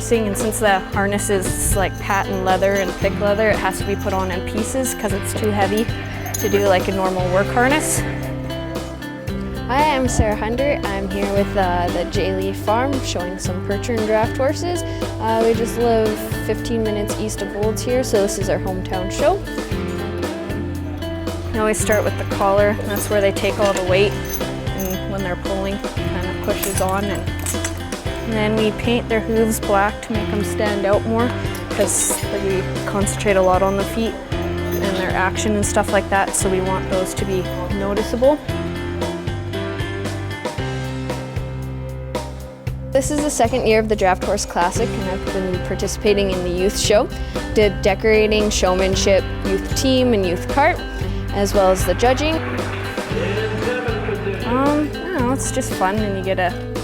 harnessing, and since the harness is like patent leather and thick leather, it has to be put on in pieces because it's too heavy to do like a normal work harness. Hi, I'm Sarah Hunter. I'm here with the J-Lee Farm showing some Percher and draft horses. We just live 15 minutes east of Olds here, so this is our hometown show. We always start with the collar. That's where they take all the weight, and when they're pulling, it kind of pushes on. And then we paint their hooves black to make them stand out more, because we concentrate a lot on the feet and their action and stuff like that, so we want those to be noticeable. This is the second year of the Draft Horse Classic, and I've been participating in the youth show. Did decorating, showmanship, youth team, and youth cart, as well as the judging. I don't know, it's just fun, and you get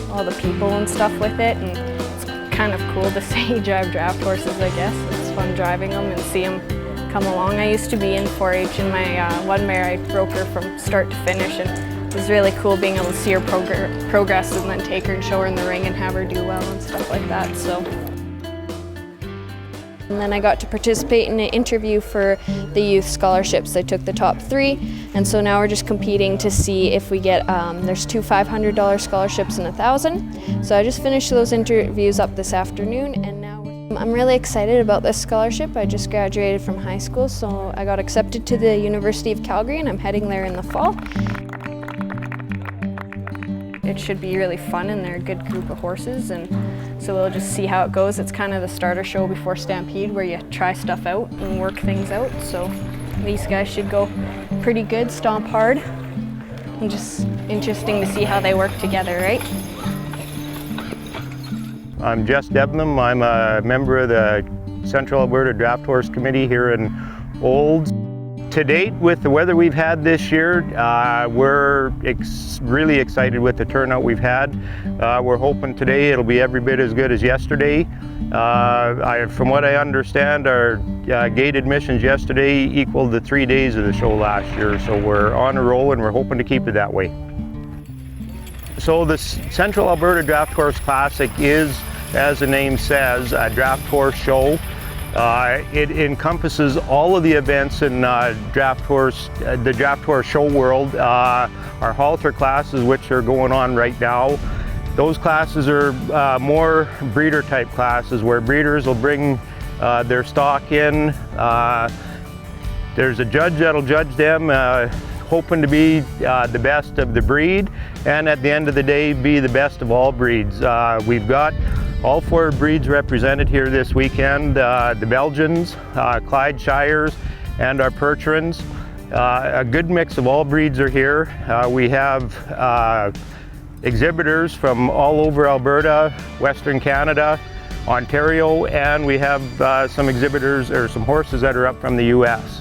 all the people and stuff with it, and it's kind of cool to say you drive draft horses, I guess. It's fun driving them and see them come along. I used to be in 4-H, and my one mare, I broke her from start to finish, and it was really cool being able to see her progress and then take her and show her in the ring and have her do well and stuff like that. So. And then I got to participate in an interview for the youth scholarships. I took the top 3, and so now we're just competing to see if we get, there's 2 $500 scholarships and 1,000. So I just finished those interviews up this afternoon, and now I'm really excited about this scholarship. I just graduated from high school, so I got accepted to the University of Calgary, and I'm heading there in the fall. It should be really fun, and they're a good group of horses, and so we'll just see how it goes. It's kind of the starter show before Stampede, where you try stuff out and work things out. So these guys should go pretty good, stomp hard, and just interesting to see how they work together, right? I'm Jess Debnam. I'm a member of the Central Alberta Draft Horse Committee here in Olds. To date, with the weather we've had this year, we're really excited with the turnout we've had. We're hoping today it'll be every bit as good as yesterday. From what I understand, our gate admissions yesterday equaled the 3 days of the show last year, so we're on a roll and we're hoping to keep it that way. So the Central Alberta Draft Horse Classic is, as the name says, a draft horse show. It encompasses all of the events in the draft horse show world. Our halter classes, which are going on right now, those classes are more breeder type classes, where breeders will bring their stock in. There's a judge that'll judge them, hoping to be the best of the breed, and at the end of the day be the best of all breeds. We've got all 4 breeds represented here this weekend, the Belgians, Clydeshires, and our Percherons. A good mix of all breeds are here. We have exhibitors from all over Alberta, Western Canada, Ontario, and we have some exhibitors, or some horses that are up from the US.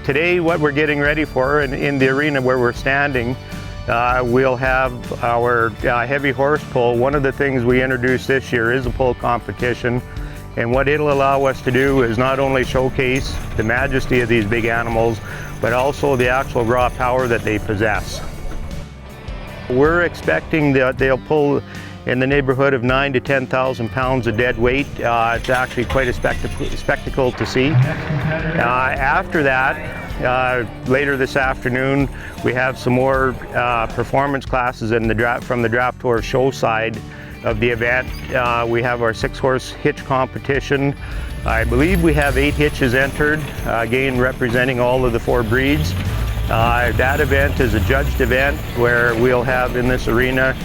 Today, what we're getting ready for in the arena where we're standing, we'll have our heavy horse pull. One of the things we introduced this year is a pull competition, and what it'll allow us to do is not only showcase the majesty of these big animals, but also the actual raw power that they possess. We're expecting that they'll pull in the neighborhood of 9,000 to 10,000 pounds of dead weight. It's actually quite a spectacle to see. After that, later this afternoon, we have some more performance classes from the draft horse show side of the event. We have our 6-horse hitch competition. I believe we have 8 hitches entered, again representing all of the 4 breeds. That event is a judged event where we'll have in this arena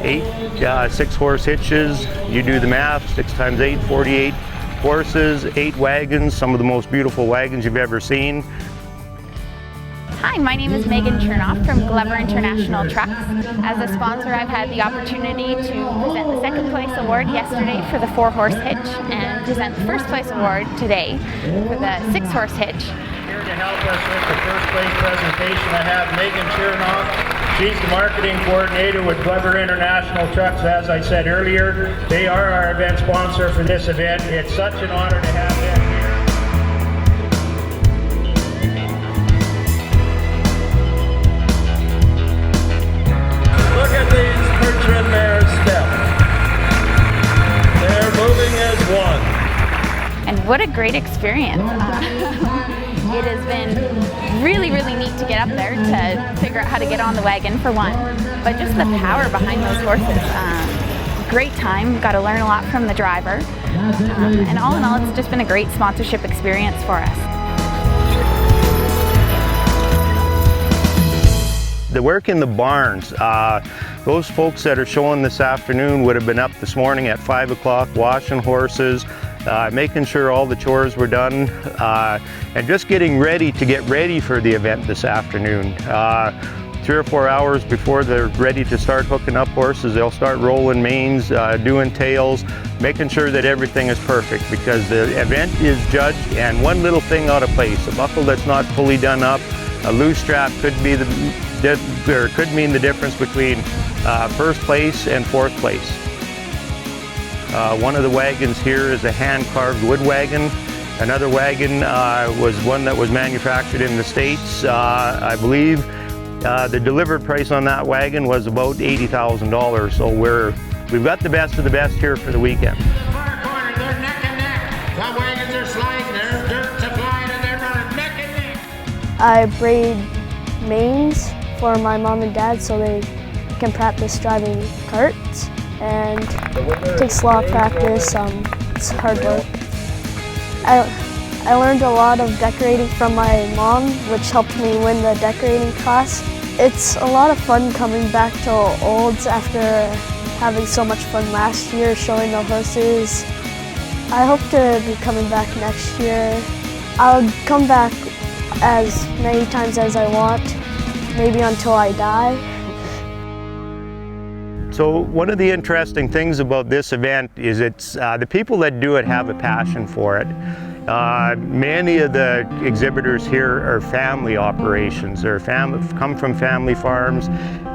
8 6-horse hitches. You do the math, 6 times 8, 48 horses, 8 wagons, some of the most beautiful wagons you've ever seen. Hi, my name is Megan Chernoff from Glover International Trucks. As a sponsor, I've had the opportunity to present the 2nd place award yesterday for the 4-horse hitch and present the 1st place award today for the 6-horse hitch. Here to help us with the 1st place presentation, I have Megan Chernoff. She's the marketing coordinator with Glover International Trucks. As I said earlier, they are our event sponsor for this event. It's such an honor to have them here. Look at these Percheron mares. and what a great experience. It has been really, really neat to get up there to figure out how to get on the wagon for one, but just the power behind those horses. Great time, got to learn a lot from the driver, and all in all, it's just been a great sponsorship experience for us. The work in the barns, those folks that are showing this afternoon would have been up this morning at 5 o'clock washing horses, making sure all the chores were done, and just getting ready to get ready for the event this afternoon. 3 or 4 hours before they're ready to start hooking up horses, they'll start rolling manes, doing tails, making sure that everything is perfect, because the event is judged and one little thing out of place, a buckle that's not fully done up, a loose strap could mean the difference between first place and fourth place. One of the wagons here is a hand-carved wood wagon. Another wagon was one that was manufactured in the States. I believe the delivered price on that wagon was about $80,000. So we've got the best of the best here for the weekend. Far corner, they're neck and neck. The wagons are sliding, there's dirt to flying, and they're running neck and neck. I braid manes for my mom and dad so they can practice driving carts, and it takes a lot of practice. It's hard work. I learned a lot of decorating from my mom, which helped me win the decorating class. It's a lot of fun coming back to Olds after having so much fun last year showing the horses. I hope to be coming back next year. I'll come back as many times as I want, maybe until I die. So one of the interesting things about this event is the people that do it have a passion for it. Many of the exhibitors here are family operations. They're come from family farms,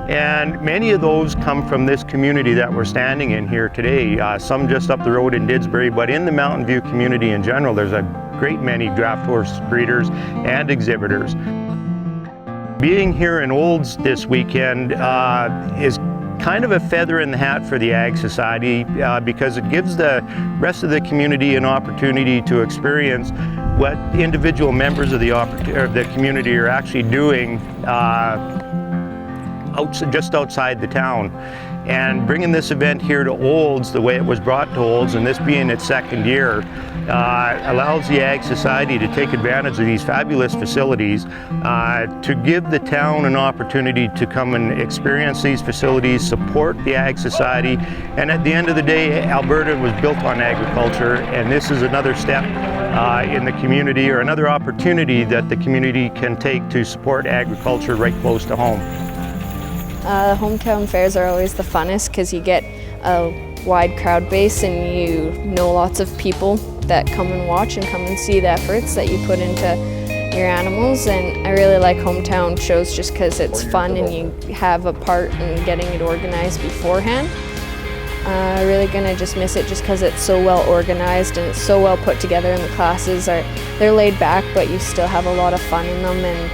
and many of those come from this community that we're standing in here today. Some just up the road in Didsbury, but in the Mountain View community in general, there's a great many draft horse breeders and exhibitors. Being here in Olds this weekend is kind of a feather in the hat for the Ag Society because it gives the rest of the community an opportunity to experience what individual members of the community are actually doing just outside the town. And bringing this event here to Olds, the way it was brought to Olds, and this being its second year, allows the Ag Society to take advantage of these fabulous facilities, to give the town an opportunity to come and experience these facilities, support the Ag Society, and at the end of the day, Alberta was built on agriculture, and this is another step in the community, or another opportunity that the community can take to support agriculture right close to home. The hometown fairs are always the funnest because you get a wide crowd base and you know lots of people that come and watch and come and see the efforts that you put into your animals. And I really like hometown shows just because it's fun and you have a part in getting it organized beforehand. I'm really gonna just miss it just because it's so well organized and it's so well put together, and the classes they're laid back, but you still have a lot of fun in them, and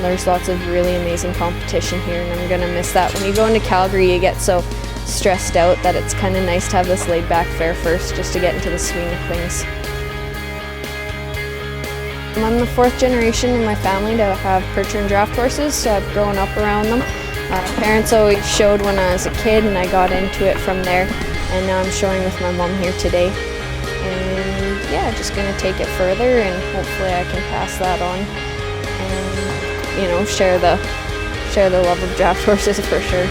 there's lots of really amazing competition here, and I'm gonna miss that. When you go into Calgary, you get so stressed out that it's kind of nice to have this laid back fair first just to get into the swing of things. I'm the 4th generation in my family to have Percher and draft horses, so I've grown up around them. Parents always showed when I was a kid, and I got into it from there, and now I'm showing with my mom here today. And yeah, just gonna take it further, and hopefully I can pass that on and, you know, share the love of draft horses for sure.